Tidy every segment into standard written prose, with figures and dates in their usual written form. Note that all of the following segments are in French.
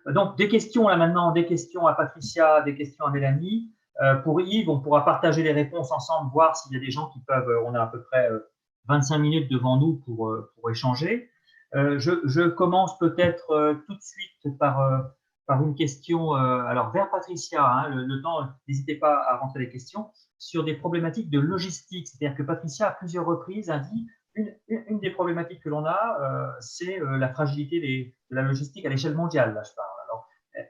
Donc, des questions là maintenant, des questions à Patricia, des questions à Mélanie. Pour Yves, on pourra partager les réponses ensemble, voir s'il y a des gens qui peuvent. On a à peu près 25 minutes devant nous pour échanger. Je commence peut-être tout de suite par une question. Alors, vers Patricia, hein, le temps, n'hésitez pas à rentrer les questions, sur des problématiques de logistique. C'est-à-dire que Patricia, à plusieurs reprises, a dit une des problématiques que l'on a, c'est la fragilité de la logistique à l'échelle mondiale, là je parle. Alors,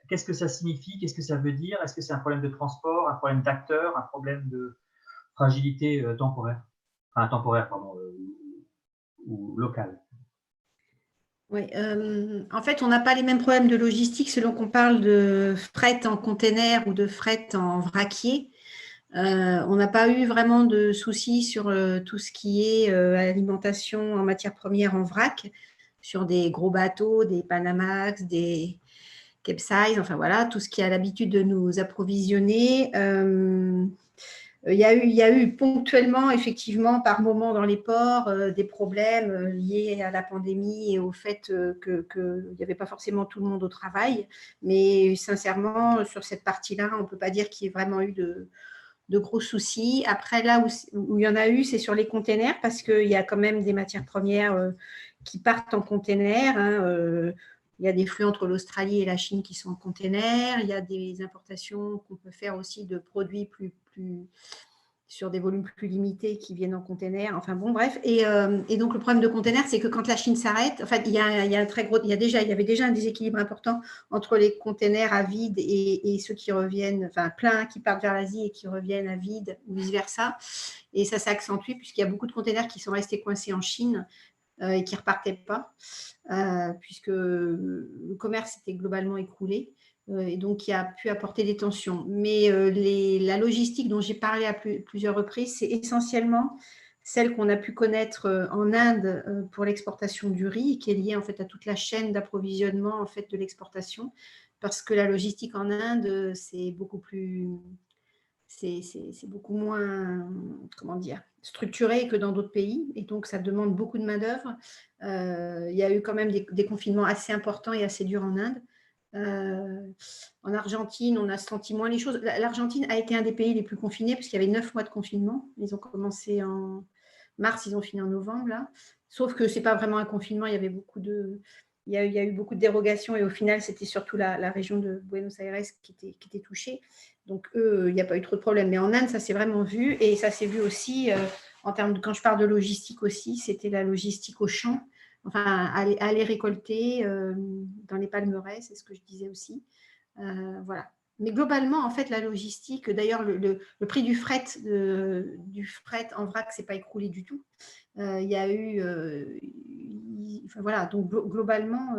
qu'est-ce que ça signifie? Qu'est-ce que ça veut dire? Est-ce que c'est un problème de transport, un problème d'acteur, un problème de fragilité temporaire? Enfin, temporaire, pardon, ou locale. Oui, en fait, on n'a pas les mêmes problèmes de logistique selon qu'on parle de fret en container ou de fret en vraquier. On n'a pas eu vraiment de soucis sur tout ce qui est alimentation en matière première en vrac, sur des gros bateaux, des Panamax, des Capesize, enfin voilà, tout ce qui a l'habitude de nous approvisionner. Il y a eu ponctuellement, effectivement, par moment dans les ports, des problèmes liés à la pandémie et au fait qu'il n'y avait pas forcément tout le monde au travail. Mais sincèrement, sur cette partie-là, on ne peut pas dire qu'il y ait vraiment eu de gros soucis. Après, là où il y en a eu, c'est sur les containers, parce qu'il y a quand même des matières premières qui partent en containers. Hein, il y a des flux entre l'Australie et la Chine qui sont en containers. Il y a des importations qu'on peut faire aussi de produits plus sur des volumes plus limités qui viennent en container. Enfin bon, bref. Et donc, le problème de container, c'est que quand la Chine s'arrête, en fait, il y avait déjà un déséquilibre important entre les containers à vide et ceux qui reviennent, enfin pleins qui partent vers l'Asie et qui reviennent à vide ou vice-versa. Et ça s'est accentué puisqu'il y a beaucoup de containers qui sont restés coincés en Chine et qui ne repartaient pas, puisque le commerce s'était globalement écroulé. Et donc qui a pu apporter des tensions. Mais la logistique dont j'ai parlé à plusieurs reprises, c'est essentiellement celle qu'on a pu connaître en Inde pour l'exportation du riz, qui est liée en fait à toute la chaîne d'approvisionnement en fait de l'exportation, parce que la logistique en Inde, c'est beaucoup moins, comment dire, structuré que dans d'autres pays, et donc ça demande beaucoup de main-d'œuvre. Il y a eu quand même des confinements assez importants et assez durs en Inde. En Argentine, on a senti moins les choses. L'Argentine a été un des pays les plus confinés parce qu'il y avait 9 mois de confinement. Ils ont commencé en mars, ils ont fini en novembre, là. Sauf que ce n'est pas vraiment un confinement, il y a eu beaucoup de dérogations et au final, c'était surtout la région de Buenos Aires qui était touchée. Donc, eux, il n'y a pas eu trop de problèmes. Mais en Inde, ça s'est vraiment vu et ça s'est vu aussi en termes de, quand je parle de logistique aussi, c'était la logistique au champ. Enfin, aller récolter dans les palmeraies, c'est ce que je disais aussi. Voilà. Mais globalement, en fait, la logistique, d'ailleurs, le prix du fret en vrac, c'est pas écroulé du tout. Il y a eu, enfin, voilà, donc globalement,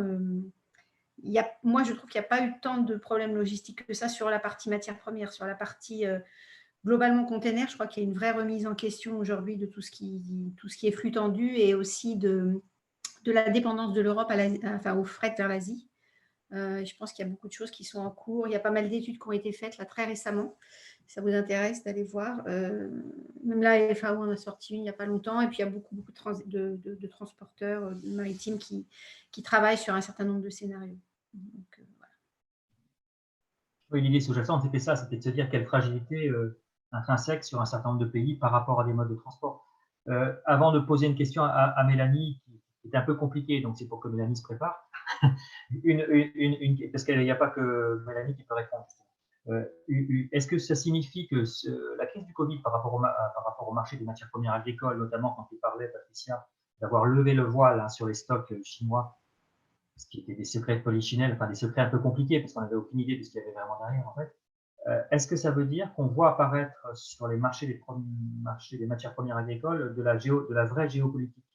moi, je trouve qu'il n'y a pas eu tant de problèmes logistiques que ça sur la partie matière première, sur la partie globalement container. Je crois qu'il y a une vraie remise en question aujourd'hui de tout ce qui est flux tendu et aussi de la dépendance de l'Europe au fret vers l'Asie. Je pense qu'il y a beaucoup de choses qui sont en cours. Il y a pas mal d'études qui ont été faites là très récemment. Si ça vous intéresse d'aller voir. Même là, FAO en a sorti une il n'y a pas longtemps. Et puis, il y a beaucoup de transporteurs maritimes qui travaillent sur un certain nombre de scénarios. Donc, voilà. Oui, l'idée sous-jacente, c'était ça, c'était de se dire quelle fragilité intrinsèque sur un certain nombre de pays par rapport à des modes de transport. Avant de poser une question à Mélanie, qui est un peu compliquée, donc c'est pour que Mélanie se prépare, parce qu'il n'y a pas que Mélanie qui peut répondre. Est-ce que ça signifie que la crise du Covid par rapport au marché des matières premières agricoles, notamment quand tu parlais, Patricia, d'avoir levé le voile hein, sur les stocks chinois, ce qui était des secrets de polichinelle, enfin des secrets un peu compliqués parce qu'on n'avait aucune idée de ce qu'il y avait vraiment derrière en fait. Est-ce que ça veut dire qu'on voit apparaître sur les marchés des matières premières agricoles de la vraie géopolitique?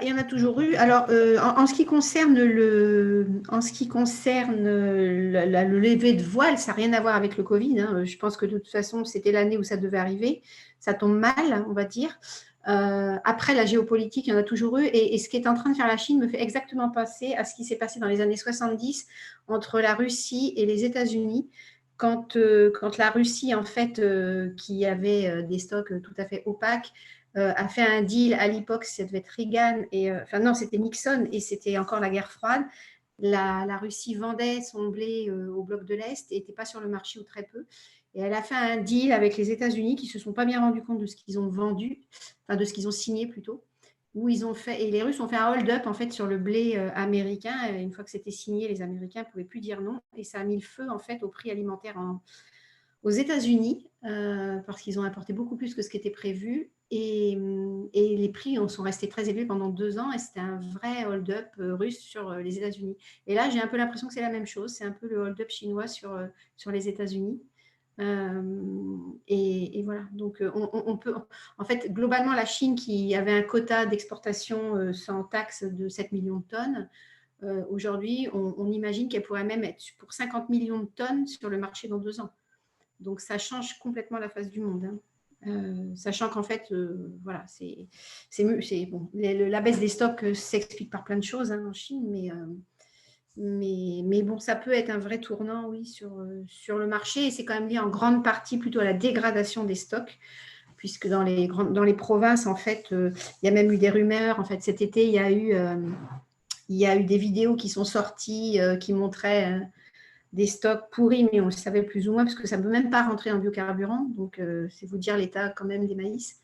Il y en a toujours eu. Alors, en ce qui concerne le lever de voile, ça n'a rien à voir avec le Covid. Hein. Je pense que de toute façon, c'était l'année où ça devait arriver. Ça tombe mal, on va dire. Après, la géopolitique, il y en a toujours eu. Et ce qui est en train de faire la Chine me fait exactement penser à ce qui s'est passé dans les années 70 entre la Russie et les États-Unis. Quand la Russie, en fait, qui avait des stocks tout à fait opaques, a fait un deal à l'époque, ça devait être Reagan, enfin non, c'était Nixon et c'était encore la guerre froide, la Russie vendait son blé au bloc de l'Est et n'était pas sur le marché ou très peu. Et elle a fait un deal avec les États-Unis qui ne se sont pas bien rendus compte de ce qu'ils ont vendu, enfin de ce qu'ils ont signé plutôt, où ils ont fait, et les Russes ont fait un hold-up en fait sur le blé américain. Et une fois que c'était signé, les Américains ne pouvaient plus dire non. Et ça a mis le feu en fait au prix alimentaire aux États-Unis parce qu'ils ont importé beaucoup plus que ce qui était prévu. Et les prix sont restés très élevés pendant 2 ans et c'était un vrai hold-up russe sur les États-Unis. Et là, j'ai un peu l'impression que c'est la même chose. C'est un peu le hold-up chinois sur les États-Unis. Et voilà. Donc, on peut. En fait, globalement, la Chine qui avait un quota d'exportation sans taxe de 7 millions de tonnes, aujourd'hui, on imagine qu'elle pourrait même être pour 50 millions de tonnes sur le marché dans 2 ans. Donc, ça change complètement la face du monde. Hein. Sachant qu'en fait, voilà, c'est bon. La baisse des stocks s'explique par plein de choses en Chine, mais bon, ça peut être un vrai tournant, oui, sur le marché. Et c'est quand même lié en grande partie plutôt à la dégradation des stocks, puisque dans les provinces, en fait, il y a même eu des rumeurs. En fait, cet été, il y a eu des vidéos qui sont sorties qui montraient des stocks pourris, mais on le savait plus ou moins, parce que ça ne peut même pas rentrer en biocarburant. Donc, c'est vous dire l'état quand même des maïs.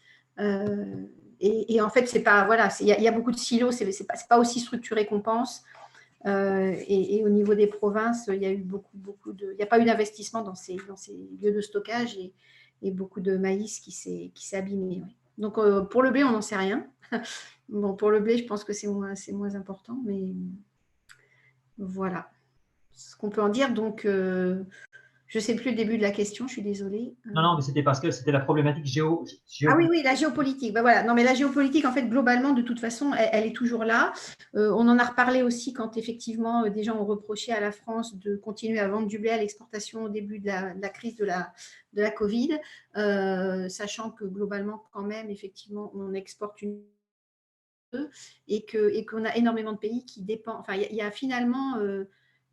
Et en fait, c'est pas, voilà, il y a beaucoup de silos, c'est pas aussi structuré qu'on pense. Et au niveau des provinces, il y a eu beaucoup de, il n'y a pas eu d'investissement dans ces lieux de stockage et beaucoup de maïs qui s'est abîmé. Ouais. Donc, pour le blé, on n'en sait rien. Bon, pour le blé, je pense que c'est moins important, mais voilà ce qu'on peut en dire. Donc, je ne sais plus le début de la question, je suis désolée. Non, mais c'était parce que c'était la problématique Ah oui, la géopolitique. Ben voilà. Non, mais la géopolitique, en fait, globalement, de toute façon, elle est toujours là. On en a reparlé aussi quand, effectivement, des gens ont reproché à la France de continuer à vendre du blé à l'exportation au début de la crise de la Covid, sachant que, globalement, quand même, effectivement, on exporte et qu'on a énormément de pays qui dépendent. Enfin, il y a finalement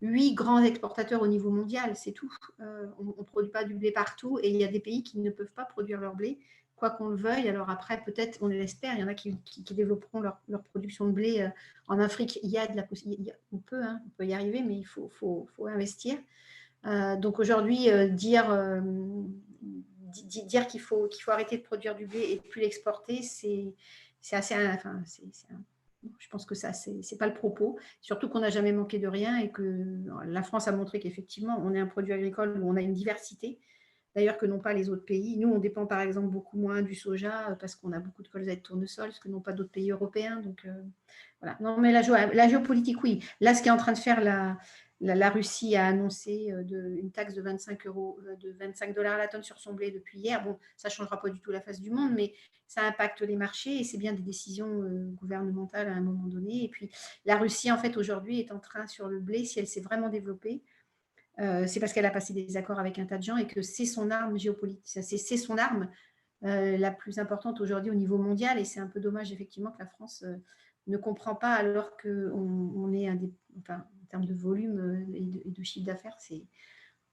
8 grands exportateurs au niveau mondial, c'est tout. On ne produit pas du blé partout et il y a des pays qui ne peuvent pas produire leur blé, quoi qu'on le veuille. Alors après, peut-être, on l'espère, il y en a qui développeront leur production de blé en Afrique. Il y a de la possibilité, on peut y arriver, mais il faut investir. Donc aujourd'hui, dire qu'il faut arrêter de produire du blé et de plus l'exporter, c'est assez. Enfin, je pense que ça, c'est pas le propos. Surtout qu'on n'a jamais manqué de rien et que la France a montré qu'effectivement, on est un produit agricole où on a une diversité, d'ailleurs que n'ont pas les autres pays. Nous, on dépend par exemple beaucoup moins du soja parce qu'on a beaucoup de colza et de tournesol, ce que n'ont pas d'autres pays européens. Donc voilà. Non, mais la géopolitique, oui. Là, ce qui est en train de faire la Russie a annoncé une taxe de 25 $, à la tonne sur son blé depuis hier. Bon, ça ne changera pas du tout la face du monde, mais ça impacte les marchés et c'est bien des décisions gouvernementales à un moment donné. Et puis, la Russie, en fait, aujourd'hui, est en train sur le blé, si elle s'est vraiment développée, c'est parce qu'elle a passé des accords avec un tas de gens et que c'est son arme géopolitique. C'est son arme la plus importante aujourd'hui au niveau mondial. Et c'est un peu dommage, effectivement, que la France ne comprend pas alors qu'on est en termes de volume et de chiffre d'affaires,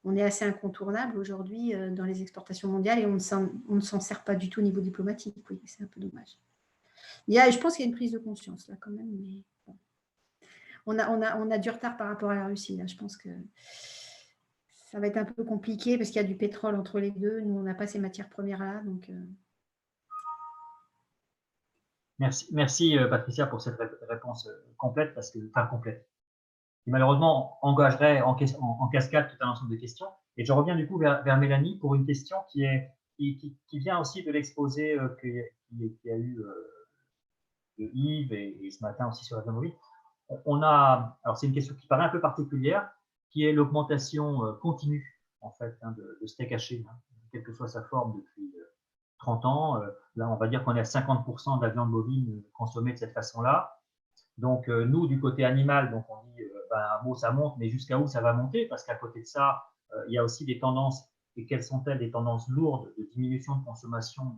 on est assez incontournable aujourd'hui dans les exportations mondiales et on ne s'en sert pas du tout au niveau diplomatique. Oui, c'est un peu dommage. Je pense qu'il y a une prise de conscience là quand même, mais bon. On a du retard par rapport à la Russie. Là. Je pense que ça va être un peu compliqué parce qu'il y a du pétrole entre les deux. Nous, on n'a pas ces matières premières-là. Donc, Merci Patricia pour cette réponse complète, complète, qui malheureusement engagerait en cascade tout un ensemble de questions. Et je reviens du coup vers Mélanie pour une question qui vient aussi de l'exposé qu'il y a eu de Yves et ce matin aussi sur la Mobile. Alors c'est une question qui paraît un peu particulière, qui est l'augmentation continue en fait de steak haché, quelle que soit sa forme depuis 30 ans. Là, on va dire qu'on est à 50% de la viande bovine consommée de cette façon-là. Donc, nous, du côté animal, donc on dit, ça monte, mais jusqu'à où ça va monter? Parce qu'à côté de ça, il y a aussi des tendances, et quelles sont-elles? Des tendances lourdes de diminution de consommation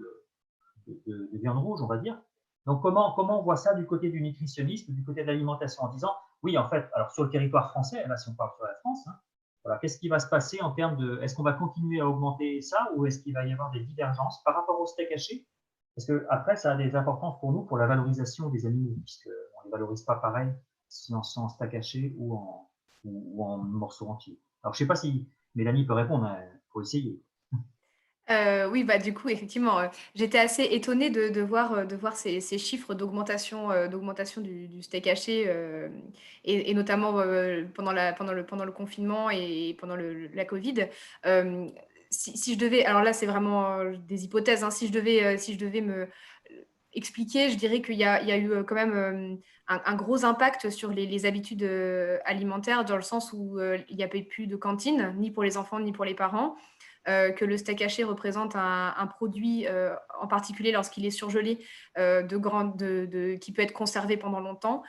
de viande rouge, on va dire. Donc, comment on voit ça du côté du nutritionnisme, du côté de l'alimentation, en disant, oui, en fait, alors sur le territoire français, là, si on parle sur la France, voilà, qu'est-ce qui va se passer en termes de, est-ce qu'on va continuer à augmenter ça ou est-ce qu'il va y avoir des divergences par rapport au steak haché? Parce que après, ça a des importances pour nous pour la valorisation des animaux, puisqu'on ne les valorise pas pareil si en steak haché ou en morceaux entiers. Alors, je ne sais pas si Mélanie peut répondre, il faut essayer. Oui, bah, du coup, effectivement, j'étais assez étonnée de voir ces chiffres d'augmentation du steak haché, et notamment, pendant le confinement et pendant la covid. Si je devais, alors là, c'est vraiment, des hypothèses, hein. Si je devais me expliquer, je dirais qu'il y a eu, quand même, un gros impact sur les habitudes, alimentaires, dans le sens où, il n'y avait plus de cantine, ni pour les enfants, ni pour les parents, que le steak haché représente un produit, en particulier lorsqu'il est surgelé, qui peut être conservé pendant longtemps,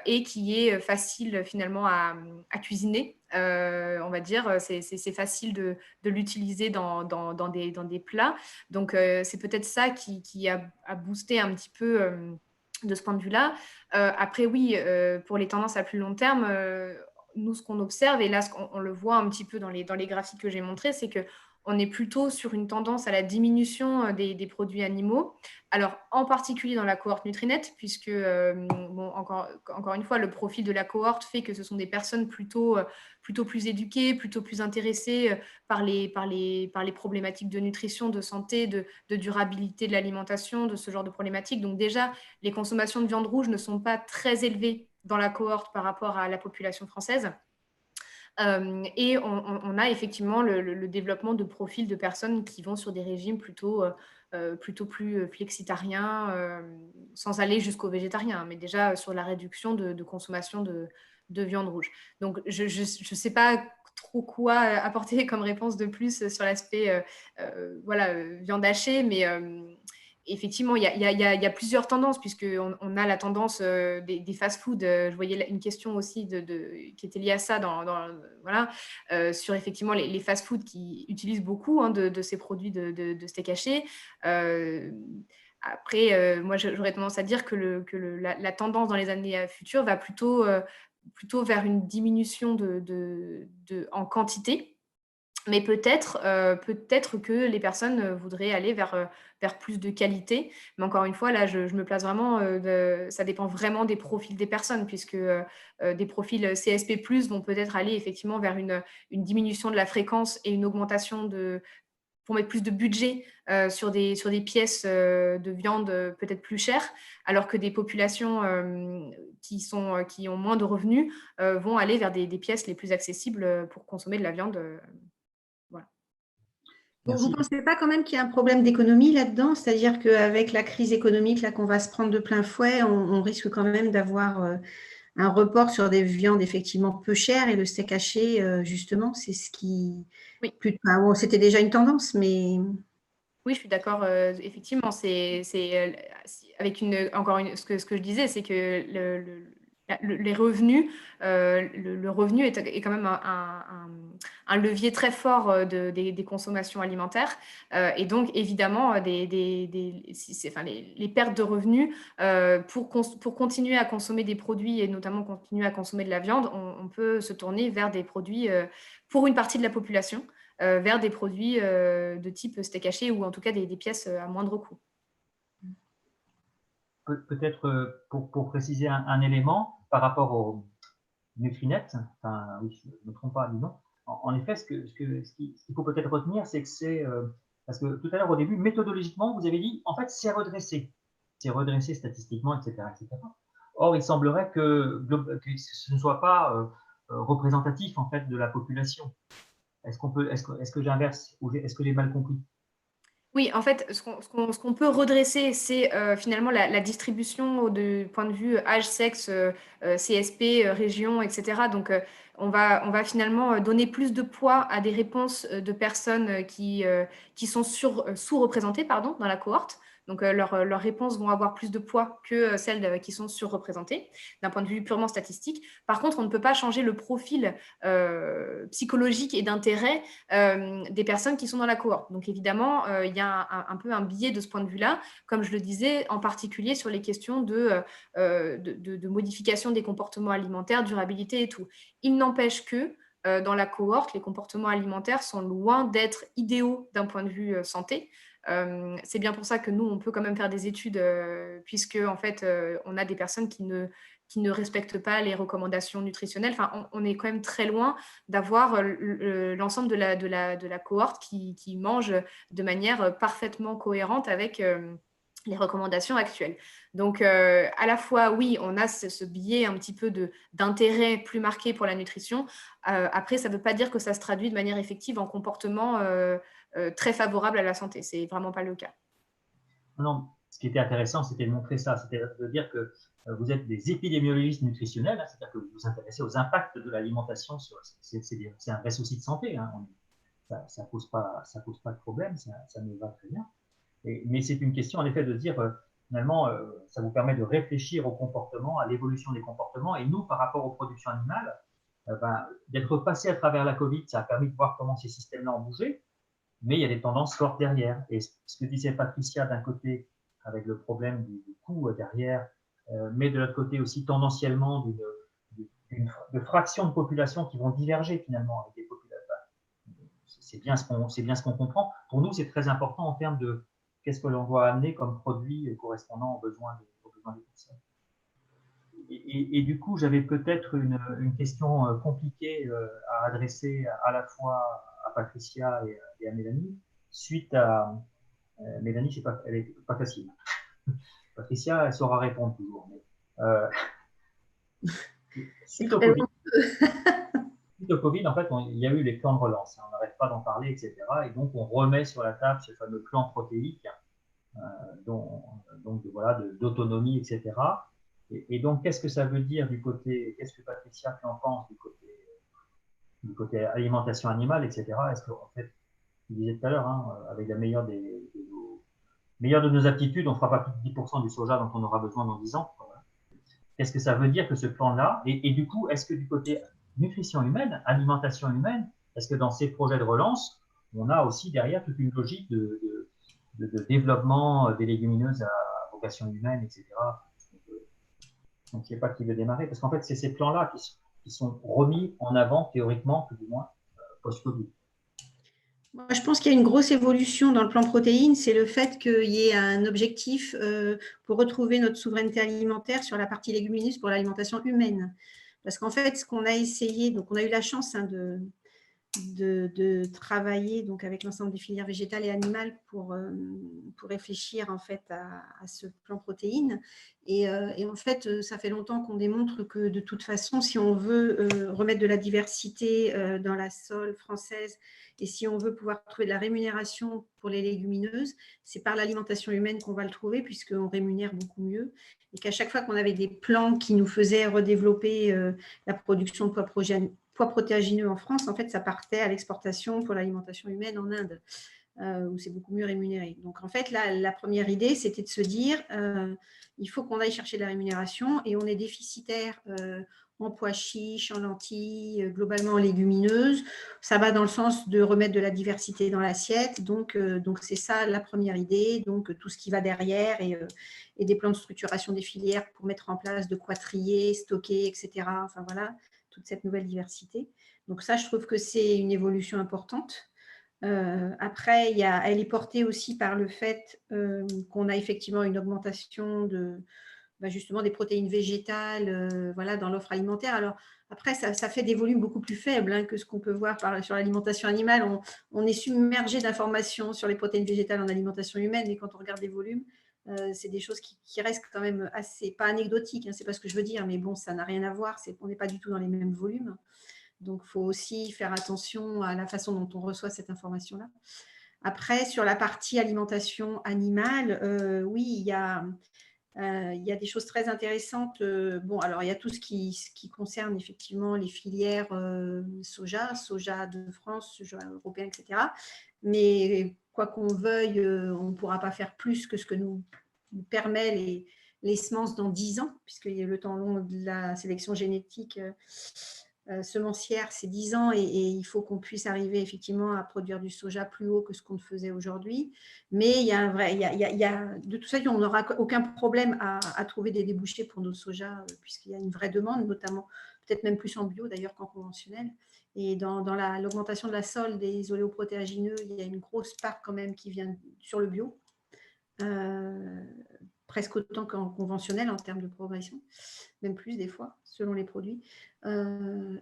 et qui est facile finalement à cuisiner. On va dire, c'est facile de l'utiliser dans des plats. Donc, c'est peut-être ça qui a boosté un petit peu, de ce point de vue-là. Après, oui, pour les tendances à plus long terme, nous, ce qu'on observe, et là, on le voit un petit peu dans les graphiques que j'ai montrés, c'est que on est plutôt sur une tendance à la diminution, des produits animaux. Alors, en particulier dans la cohorte Nutrinet, puisque, bon, encore une fois, le profil de la cohorte fait que ce sont des personnes plutôt plus éduquées, plutôt plus intéressées, par les problématiques de nutrition, de santé, de durabilité de l'alimentation, de ce genre de problématiques. Donc déjà, les consommations de viande rouge ne sont pas très élevées dans la cohorte par rapport à la population française. Et on a effectivement le développement de profils de personnes qui vont sur des régimes plutôt plus flexitariens, sans aller jusqu'au végétarien, mais déjà sur la réduction de consommation de viande rouge. Donc, je ne sais pas trop quoi apporter comme réponse de plus sur l'aspect, voilà, viande hachée, mais effectivement, il y a plusieurs tendances, puisqu'on a la tendance, des fast-food. Je voyais une question aussi qui était liée à ça, voilà, sur effectivement les fast-food qui utilisent beaucoup, hein, de ces produits de steak haché. Après, moi, j'aurais tendance à dire que la tendance dans les années futures va plutôt vers une diminution en quantité. Mais peut-être que les personnes, voudraient aller vers plus de qualité. Mais encore une fois, là, je me place vraiment, ça dépend vraiment des profils des personnes, puisque, des profils CSP+ vont peut-être aller effectivement vers une diminution de la fréquence et une augmentation pour mettre plus de budget, sur des pièces, de viande, peut-être plus chères, alors que des populations, qui ont moins de revenus, vont aller vers des pièces les plus accessibles, pour consommer de la viande, voilà. Vous ne Merci. pensez pas quand même qu'il y a un problème d'économie là-dedans? C'est-à-dire qu'avec la crise économique là, qu'on va se prendre de plein fouet, on risque quand même d'avoir un report sur des viandes effectivement peu chères, et le steak haché, justement, c'est ce qui… Oui. Bon, c'était déjà une tendance, mais… Oui, je suis d'accord. Effectivement, avec ce que je disais, c'est que les revenus, le revenu est quand même un levier très fort, des consommations alimentaires. Et donc, évidemment, enfin, les pertes de revenus, pour continuer à consommer des produits, et notamment continuer à consommer de la viande, on peut se tourner vers des produits, pour une partie de la population, vers des produits, de type steak haché, ou en tout cas des pièces, à moindre coût. Peut-être pour préciser un élément par rapport au Nutrinet, enfin, oui, je ne me trompe pas, disons. En effet, ce qu'il faut peut-être retenir, c'est que parce que tout à l'heure, au début, méthodologiquement, vous avez dit, en fait, c'est redressé. C'est redressé statistiquement, etc., etc. Or, il semblerait que ce ne soit pas représentatif, en fait, de la population. Est-ce que j'inverse, ou est-ce que j'ai mal compris? Oui, en fait, ce qu'on peut redresser, c'est, finalement la distribution de point de vue âge, sexe, CSP, région, et cetera. Donc, on va finalement, donner plus de poids à des réponses, de personnes, qui sont sous-représentées, pardon, dans la cohorte. Donc, leurs réponses vont avoir plus de poids que, celles, qui sont surreprésentées, d'un point de vue purement statistique. Par contre, on ne peut pas changer le profil, psychologique et d'intérêt, des personnes qui sont dans la cohorte. Donc évidemment, il y a un peu un biais de ce point de vue-là, comme je le disais, en particulier sur les questions de modification des comportements alimentaires, durabilité et tout. Il n'empêche que, dans la cohorte, les comportements alimentaires sont loin d'être idéaux d'un point de vue, santé. C'est bien pour ça que nous, on peut quand même faire des études, puisque en fait, on a des personnes qui ne respectent pas les recommandations nutritionnelles. Enfin, on est quand même très loin d'avoir l'ensemble de la cohorte qui mange de manière parfaitement cohérente avec les recommandations actuelles. Donc, à la fois, oui, on a ce biais un petit peu d'intérêt plus marqué pour la nutrition. Après, ça ne veut pas dire que ça se traduit de manière effective en comportement très favorable à la santé. C'est vraiment pas le cas. Non, ce qui était intéressant, c'était de montrer ça, c'était de dire que vous êtes des épidémiologistes nutritionnels, hein, c'est-à-dire que vous vous intéressez aux impacts de l'alimentation. C'est un vrai souci de santé. Hein, ça pose pas de problème, ça me va très bien. Mais c'est une question, en effet, de dire, finalement, ça vous permet de réfléchir au comportement, à l'évolution des comportements. Et nous, par rapport aux productions animales, d'être passé à travers la Covid, ça a permis de voir comment ces systèmes-là ont bougé, mais il y a des tendances fortes derrière. Et ce que disait Patricia d'un côté, avec le problème du coût derrière, mais de l'autre côté aussi tendanciellement de fractions de population qui vont diverger finalement avec des populations. C'est bien ce qu'on comprend. Pour nous, c'est très important en termes de qu'est-ce que l'on doit amener comme produit correspondant aux besoins des personnes. Et du coup, j'avais peut-être une question compliquée à adresser à la fois à Patricia et à Mélanie, suite à Mélanie, elle est pas facile. Patricia, elle saura répondre toujours. Mais, suite au Covid, en fait, il y a eu les plans de relance. Hein, on n'arrête pas d'en parler, etc. Et donc, on remet sur la table ce fameux plan protéique, donc voilà, d'autonomie, etc. Et donc, qu'est-ce que ça veut dire du côté, qu'est-ce que Patricia en pense du côté alimentation animale, etc. Est-ce qu'en fait, je disais tout à l'heure, hein, avec la meilleure de nos aptitudes, on ne fera pas plus de 10% du soja dont on aura besoin dans 10 ans. Voilà. Qu'est-ce que ça veut dire que ce plan-là, et du coup, est-ce que du côté nutrition humaine, alimentation humaine, est-ce que dans ces projets de relance, on a aussi derrière toute une logique de développement des légumineuses à vocation humaine, etc. Donc, je ne sais pas qui veut démarrer, parce qu'en fait, c'est ces plans-là qui sont remis en avant, théoriquement, tout du moins, post-Covid. Moi, je pense qu'il y a une grosse évolution dans le plan protéines, c'est le fait qu'il y ait un objectif pour retrouver notre souveraineté alimentaire sur la partie légumineuse pour l'alimentation humaine. Parce qu'en fait, ce qu'on a essayé, donc on a eu la chance de travailler donc avec l'ensemble des filières végétales et animales pour réfléchir en fait à ce plan protéines. Et en fait, ça fait longtemps qu'on démontre que de toute façon, si on veut remettre de la diversité dans la sol française et si on veut pouvoir trouver de la rémunération pour les légumineuses, c'est par l'alimentation humaine qu'on va le trouver puisqu'on rémunère beaucoup mieux. Et qu'à chaque fois qu'on avait des plans qui nous faisaient redévelopper la production de pois protéagineux en France, en fait, ça partait à l'exportation pour l'alimentation humaine en Inde, où c'est beaucoup mieux rémunéré. Donc, en fait, là, la première idée, c'était de se dire, il faut qu'on aille chercher de la rémunération et on est déficitaire en pois chiches, en lentilles, globalement en légumineuses. Ça va dans le sens de remettre de la diversité dans l'assiette. Donc c'est ça la première idée. Donc, tout ce qui va derrière et des plans de structuration des filières pour mettre en place de quoi trier, stocker, etc. Enfin, voilà, toute cette nouvelle diversité. Donc ça, je trouve que c'est une évolution importante. Après, elle est portée aussi par le fait qu'on a effectivement une augmentation justement des protéines végétales voilà, dans l'offre alimentaire. Alors après, ça fait des volumes beaucoup plus faibles hein, que ce qu'on peut voir sur l'alimentation animale. On est submergé d'informations sur les protéines végétales en alimentation humaine, mais quand on regarde les volumes, c'est des choses qui restent quand même assez, pas anecdotiques, hein, c'est pas ce que je veux dire, mais bon, ça n'a rien à voir, on n'est pas du tout dans les mêmes volumes. Donc, il faut aussi faire attention à la façon dont on reçoit cette information-là. Après, sur la partie alimentation animale, oui, il y a des choses très intéressantes. Bon, alors, il y a tout ce qui concerne effectivement les filières soja de France, soja européen, etc. Mais quoi qu'on veuille, on ne pourra pas faire plus que ce que nous permet les semences dans 10 ans, puisque le temps long de la sélection génétique semencière, c'est 10 ans et il faut qu'on puisse arriver effectivement à produire du soja plus haut que ce qu'on faisait aujourd'hui. Mais il y a un vrai, de tout ça, on n'aura aucun problème à trouver des débouchés pour nos soja, puisqu'il y a une vraie demande, notamment peut-être même plus en bio d'ailleurs qu'en conventionnel. Et dans l'augmentation de la solde des oléoprotéagineux, il y a une grosse part quand même qui vient sur le bio. Presque autant qu'en conventionnel en termes de progression, même plus des fois, selon les produits.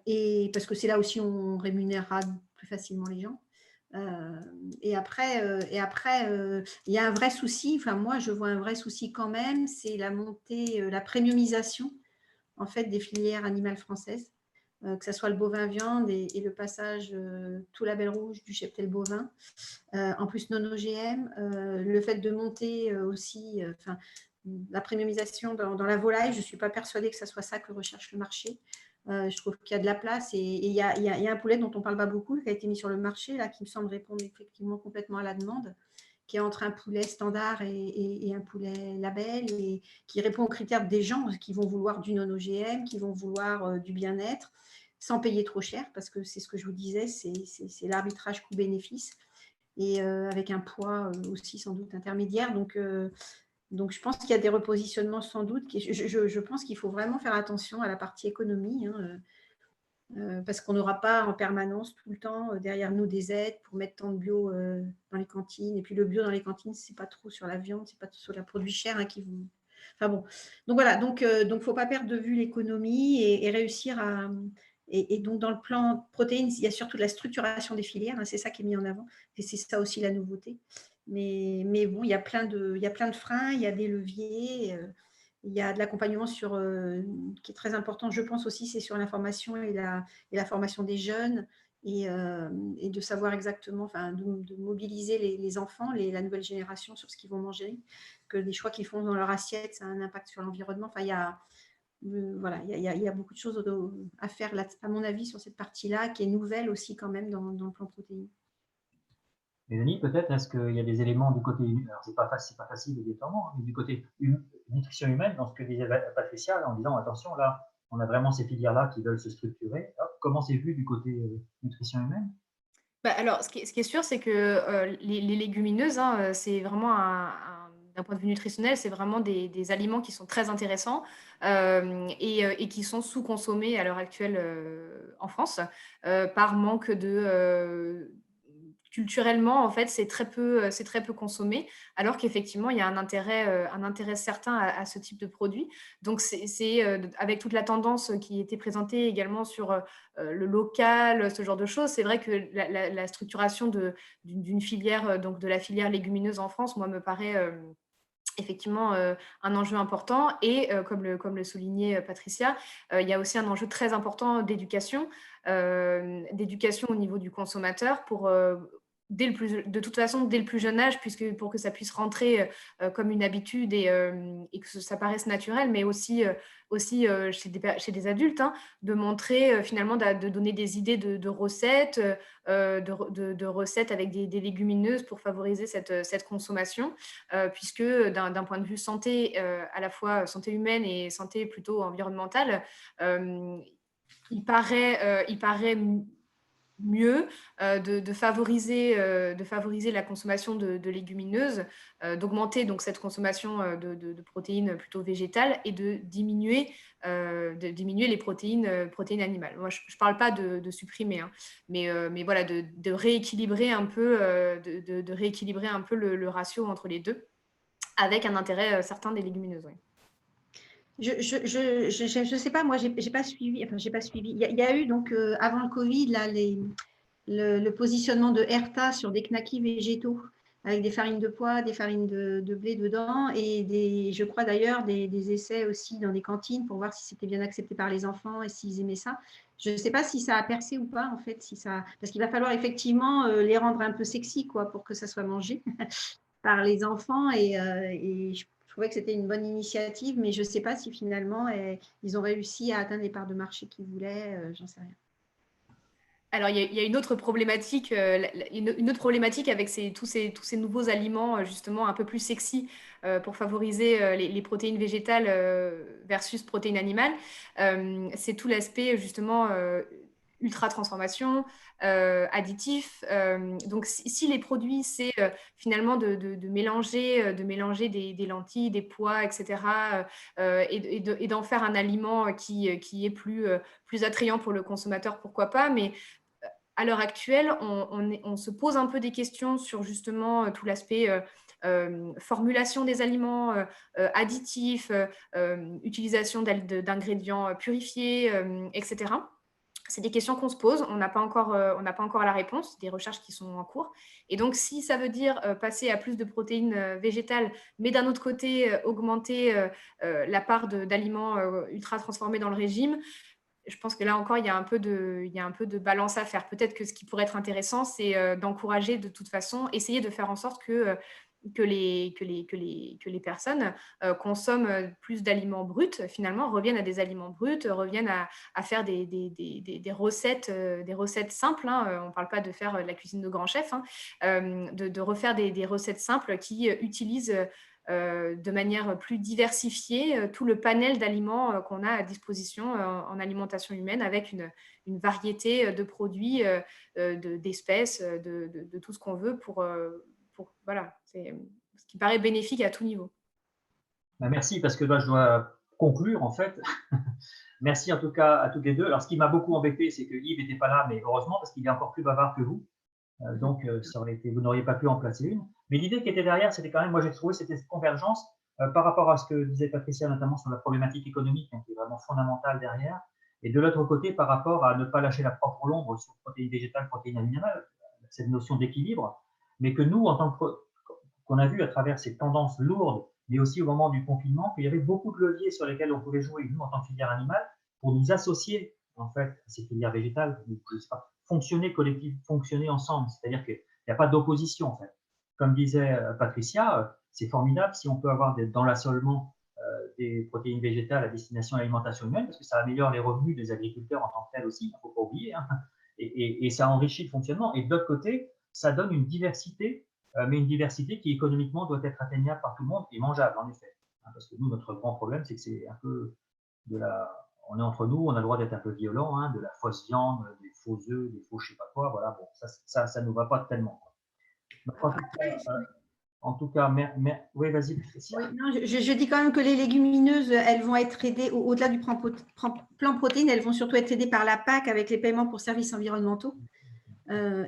Et parce que c'est là aussi où on rémunérera plus facilement les gens. Et après, il y a un vrai souci, enfin moi je vois un vrai souci quand même, c'est la montée, la premiumisation en fait des filières animales françaises, que ce soit le bovin viande et le passage tout label rouge du cheptel bovin. En plus non OGM, le fait de monter aussi, la premiumisation dans la volaille, je ne suis pas persuadée que ce soit ça que recherche le marché. Je trouve qu'il y a de la place et il y a un poulet dont on ne parle pas beaucoup, qui a été mis sur le marché, là, qui me semble répondre effectivement complètement à la demande, qui est entre un poulet standard et un poulet label, et qui répond aux critères des gens qui vont vouloir du non-OGM, qui vont vouloir du bien-être, sans payer trop cher, parce que c'est ce que je vous disais, c'est l'arbitrage coût-bénéfice, et avec un poids aussi sans doute intermédiaire. Donc je pense qu'il y a des repositionnements sans doute. Je pense qu'il faut vraiment faire attention à la partie économie, parce qu'on n'aura pas en permanence tout le temps derrière nous des aides pour mettre tant de bio dans les cantines. Et puis le bio dans les cantines, c'est pas trop sur la viande, c'est pas sur la produit cher qui vous. Enfin bon. Donc voilà. Donc faut pas perdre de vue l'économie et réussir à. Et donc dans le plan protéines, il y a surtout la structuration des filières. C'est ça qui est mis en avant. Et c'est ça aussi la nouveauté. Mais bon, il y a plein de freins, il y a des leviers. Il y a de l'accompagnement qui est très important, je pense aussi, c'est sur l'information et la formation des jeunes et de savoir exactement, de mobiliser les enfants, la nouvelle génération sur ce qu'ils vont manger, que les choix qu'ils font dans leur assiette, ça a un impact sur l'environnement. Enfin, il y a beaucoup de choses à faire, là, à mon avis, sur cette partie-là, qui est nouvelle aussi quand même dans le plan protéines. Mélanie, peut-être, est-ce qu'il y a des éléments du côté, alors c'est pas facile de déterminer, mais du côté nutrition humaine, dans ce que disait Patricia, en disant, attention, là, on a vraiment ces filières-là qui veulent se structurer. Comment c'est vu du côté nutrition humaine? Alors, ce qui est sûr, c'est que les légumineuses, c'est vraiment d'un point de vue nutritionnel, c'est vraiment des aliments qui sont très intéressants et qui sont sous-consommés à l'heure actuelle en France par manque de. Culturellement, en fait, c'est très peu consommé, alors qu'effectivement, il y a un intérêt certain à ce type de produit. Donc, c'est avec toute la tendance qui était présentée également sur le local, ce genre de choses, c'est vrai que la structuration d'une filière, donc de la filière légumineuse en France, moi, me paraît effectivement un enjeu important. Et comme le soulignait Patricia, il y a aussi un enjeu très important d'éducation au niveau du consommateur pour de toute façon, dès le plus jeune âge, puisque pour que ça puisse rentrer comme une habitude et que ça paraisse naturel, mais aussi chez des adultes, de montrer finalement, de donner des idées de recettes, de recettes avec des légumineuses pour favoriser cette consommation, puisque d'un point de vue santé, à la fois santé humaine et santé plutôt environnementale, il paraît mieux de favoriser la consommation de légumineuses, d'augmenter donc cette consommation de protéines plutôt végétales et de diminuer les protéines animales. Moi, je ne parle pas de supprimer, mais voilà, de rééquilibrer un peu, de rééquilibrer un peu le ratio entre les deux, avec un intérêt certain des légumineuses. Oui. Je sais pas, moi j'ai pas suivi. Enfin, j'ai pas suivi. Il y a eu donc avant le Covid là le positionnement de Herta sur des knackis végétaux avec des farines de pois, des farines de blé dedans et je crois d'ailleurs des essais aussi dans des cantines pour voir si c'était bien accepté par les enfants et s'ils aimaient ça. Je ne sais pas si ça a percé ou pas en fait, parce qu'il va falloir effectivement les rendre un peu sexy quoi pour que ça soit mangé par les enfants et je trouvais que c'était une bonne initiative, mais je ne sais pas si finalement ils ont réussi à atteindre les parts de marché qu'ils voulaient, j'en sais rien. Alors, il y a une autre problématique, une autre problématique avec tous ces nouveaux aliments, justement, un peu plus sexy pour favoriser les protéines végétales versus protéines animales. C'est tout l'aspect, justement, ultra-transformation, additif. Donc, si les produits, c'est finalement de mélanger des lentilles, des pois, etc., et d'en faire un aliment qui est plus attrayant pour le consommateur, pourquoi pas, mais à l'heure actuelle, on se pose un peu des questions sur justement tout l'aspect formulation des aliments, additifs, utilisation d'ingrédients purifiés, etc. C'est des questions qu'on se pose, on n'a pas encore la réponse, des recherches qui sont en cours. Et donc, si ça veut dire passer à plus de protéines végétales, mais d'un autre côté, augmenter la part d'aliments ultra transformés dans le régime, je pense que là encore, il y a un peu de balance à faire. Peut-être que ce qui pourrait être intéressant, c'est d'encourager de toute façon, essayer de faire en sorte que les personnes consomment plus d'aliments bruts, finalement, reviennent à des aliments bruts, reviennent à faire des recettes simples. Hein. On ne parle pas de faire de la cuisine de grand chef, hein, de refaire des recettes simples qui utilisent de manière plus diversifiée tout le panel d'aliments qu'on a à disposition en alimentation humaine avec une variété de produits, d'espèces, de tout ce qu'on veut voilà, c'est ce qui paraît bénéfique à tout niveau. Merci, parce que là, je dois conclure, en fait. Merci en tout cas à toutes les deux. Alors, ce qui m'a beaucoup embêté, c'est que Yves n'était pas là, mais heureusement, parce qu'il est encore plus bavard que vous. Donc, ça aurait été, vous n'auriez pas pu en placer une. Mais l'idée qui était derrière, c'était quand même, moi j'ai trouvé, c'était cette convergence par rapport à ce que disait Patricia, notamment sur la problématique économique, hein, qui est vraiment fondamentale derrière. Et de l'autre côté, par rapport à ne pas lâcher la propre l'ombre sur protéines végétales, protéines animales, cette notion d'équilibre, mais que nous, en tant qu'on a vu à travers ces tendances lourdes, mais aussi au moment du confinement, qu'il y avait beaucoup de leviers sur lesquels on pouvait jouer, nous, en tant que filière animale, pour nous associer, en fait, à ces filières végétales, je sais pas, fonctionner collectif, fonctionner ensemble. C'est-à-dire qu'il n'y a pas d'opposition, en fait. Comme disait Patricia, c'est formidable si on peut avoir dans l'assolement des protéines végétales à destination de l'alimentation humaine, parce que ça améliore les revenus des agriculteurs en tant que tel aussi, il ne faut pas oublier, hein, et ça enrichit le fonctionnement. Et de l'autre côté, ça donne une diversité, mais une diversité qui économiquement doit être atteignable par tout le monde et mangeable, en effet. Parce que nous, notre grand problème, c'est que c'est un peu de la, on est entre nous, on a le droit d'être un peu violent, hein, de la fausse viande, des faux œufs, des faux je sais pas quoi, voilà, bon, ça nous va pas tellement. En tout cas, oui, vas-y, Patricia. Oui, non, je dis quand même que les légumineuses, elles vont être aidées, au-delà du plan protéines, elles vont surtout être aidées par la PAC avec les paiements pour services environnementaux.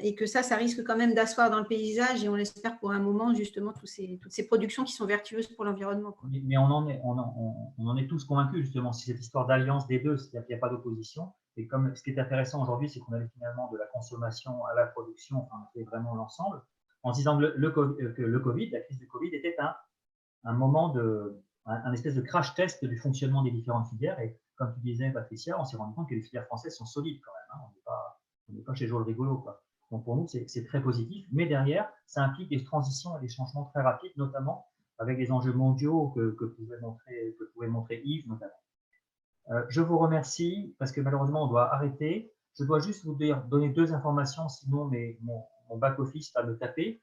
Et que ça risque quand même d'asseoir dans le paysage et on l'espère pour un moment justement toutes ces productions qui sont vertueuses pour l'environnement. Mais on en est tous convaincus justement, si cette histoire d'alliance des deux, c'est-à-dire qu'il n'y a pas d'opposition. Et comme ce qui est intéressant aujourd'hui, c'est qu'on allait finalement de la consommation à la production, enfin on fait vraiment l'ensemble, en disant que le Covid, la crise du Covid était un moment un espèce de crash test du fonctionnement des différentes filières. Et comme tu disais, Patricia, on s'est rendu compte que les filières françaises sont solides quand même. Hein. On n'est pas chez Joe le rigolo, quoi. Donc pour nous, c'est très positif. Mais derrière, ça implique des transitions et des changements très rapides, notamment avec les enjeux mondiaux que pouvait montrer Yves, notamment. Je vous remercie parce que malheureusement, on doit arrêter. Je dois juste vous donner deux informations, sinon mon back-office va me taper.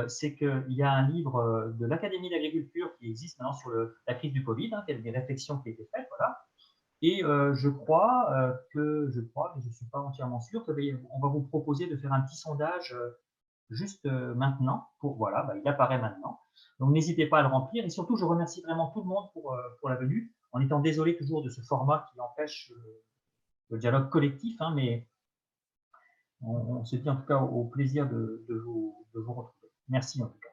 C'est qu'il y a un livre de l'Académie d'agriculture qui existe maintenant sur la crise du Covid, hein, il y a des réflexions qui ont été faites, voilà. Et je crois, mais je ne suis pas entièrement sûr, qu'on va vous proposer de faire un petit sondage juste maintenant. Voilà, il apparaît maintenant. Donc n'hésitez pas à le remplir. Et surtout, je remercie vraiment tout le monde pour la venue, en étant désolé toujours de ce format qui empêche le dialogue collectif, hein, mais on se dit en tout cas au plaisir de vous retrouver. Merci en tout cas.